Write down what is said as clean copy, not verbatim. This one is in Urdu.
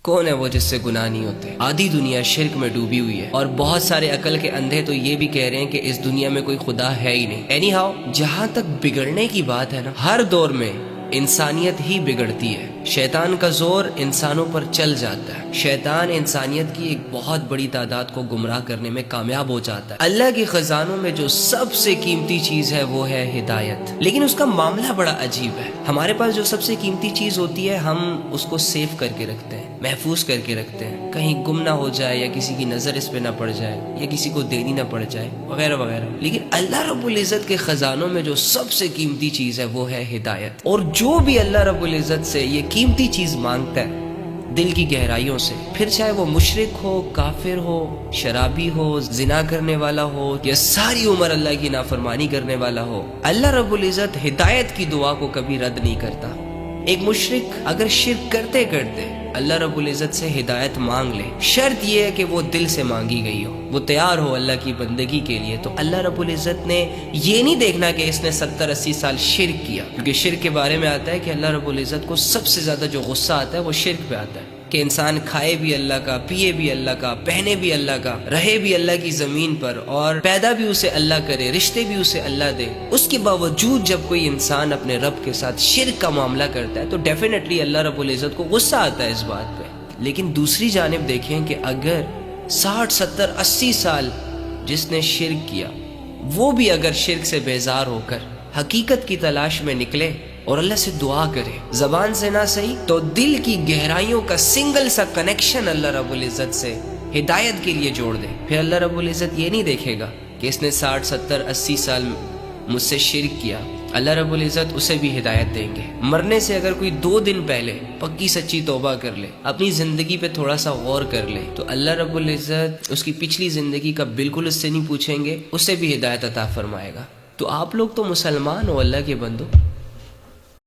کون ہے وہ جس سے گناہ نہیں ہوتے؟ آدھی دنیا شرک میں ڈوبی ہوئی ہے، اور بہت سارے عقل کے اندھے تو یہ بھی کہہ رہے ہیں کہ اس دنیا میں کوئی خدا ہے ہی نہیں۔ اینی ہاؤ، جہاں تک بگڑنے کی بات ہے نا، ہر دور میں انسانیت ہی بگڑتی ہے۔ شیطان کا زور انسانوں پر چل جاتا ہے، شیطان انسانیت کی ایک بہت بڑی تعداد کو گمراہ کرنے میں کامیاب ہو جاتا ہے۔ اللہ کے خزانوں میں جو سب سے قیمتی چیز ہے وہ ہے ہدایت، لیکن اس کا معاملہ بڑا عجیب ہے۔ ہمارے پاس جو سب سے قیمتی چیز ہوتی ہے، ہم اس کو سیو کر کے رکھتے ہیں، محفوظ کر کے رکھتے ہیں، کہیں گم نہ ہو جائے یا کسی کی نظر اس پہ نہ پڑ جائے یا کسی کو دینی نہ پڑ جائے وغیرہ وغیرہ۔ لیکن اللہ رب العزت کے خزانوں میں جو سب سے قیمتی چیز ہے وہ ہے ہدایت، اور جو بھی اللہ رب العزت سے یہ قیمتی چیز مانگتا ہے دل کی گہرائیوں سے، پھر چاہے وہ مشرک ہو، کافر ہو، شرابی ہو، زنا کرنے والا ہو یا ساری عمر اللہ کی نافرمانی کرنے والا ہو، اللہ رب العزت ہدایت کی دعا کو کبھی رد نہیں کرتا۔ ایک مشرک اگر شرک کرتے کرتے اللہ رب العزت سے ہدایت مانگ لے، شرط یہ ہے کہ وہ دل سے مانگی گئی ہو، وہ تیار ہو اللہ کی بندگی کے لیے، تو اللہ رب العزت نے یہ نہیں دیکھنا کہ اس نے 70-80 سال شرک کیا، کیونکہ شرک کے بارے میں آتا ہے کہ اللہ رب العزت کو سب سے زیادہ جو غصہ آتا ہے وہ شرک پہ آتا ہے، کہ انسان کھائے بھی اللہ کا، پیے بھی اللہ کا، پہنے بھی اللہ کا، رہے بھی اللہ کی زمین پر، اور پیدا بھی اسے اللہ کرے، رشتے بھی اسے اللہ دے، اس کے باوجود جب کوئی انسان اپنے رب کے ساتھ شرک کا معاملہ کرتا ہے تو ڈیفینیٹلی اللہ رب العزت کو غصہ آتا ہے اس بات پہ۔ لیکن دوسری جانب دیکھیں کہ اگر 60 70 80 سال جس نے شرک کیا، وہ بھی اگر شرک سے بیزار ہو کر حقیقت کی تلاش میں نکلے اور اللہ سے دعا کرے، زبان سے نہ صحیح تو دل کی گہرائیوں کا سنگل سا کنیکشن اللہ رب العزت سے ہدایت کے لیے جوڑ دے، پھر اللہ رب العزت یہ نہیں دیکھے گا کہ اس نے 60 70 80 سال مجھ سے شرک کیا، اللہ رب العزت اسے بھی ہدایت دیں گے۔ مرنے سے اگر کوئی 2 دن پہلے پکی سچی توبہ کر لے، اپنی زندگی پہ تھوڑا سا غور کر لے، تو اللہ رب العزت اس کی پچھلی زندگی کا بالکل اس سے نہیں پوچھیں گے، اسے بھی ہدایت عطا فرمائے گا۔ تو آپ لوگ تو مسلمان ہو اللہ کے بندو،